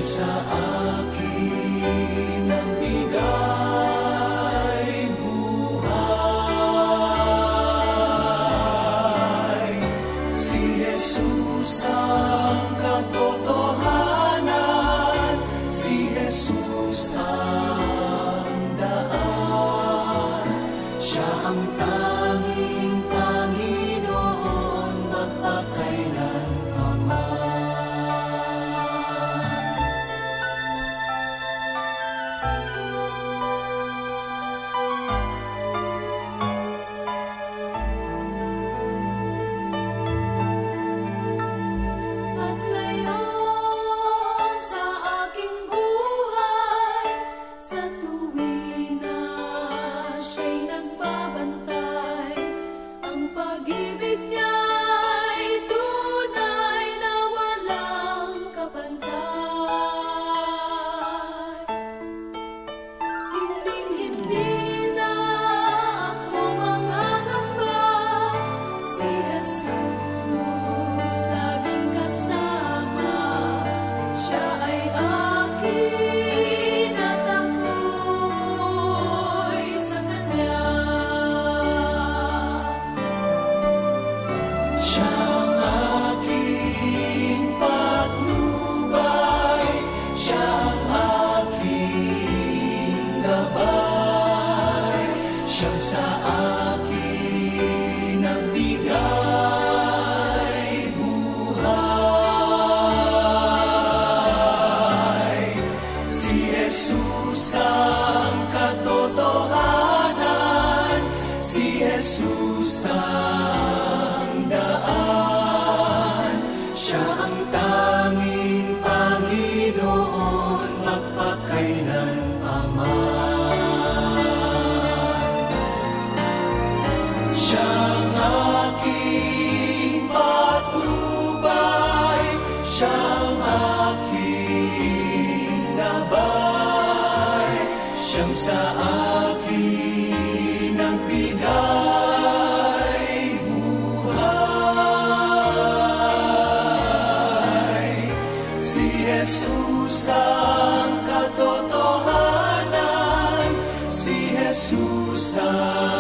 sa akin nagbigay buhay. Si Jesus ang katotohanan, si Jesus ang daan. Siya ang tanging Panginoon magpakailanman. Siyang sa akin nagbigay buhay. Si Jesus ang katotohanan, si Jesus ang daan. Siya ang tanging Panginoon magpakailanman. Siyang aking patnubay, siyang aking gabay, siyang sa akin nagbigay buhay. Si Jesus ang katotohanan, si Jesus ang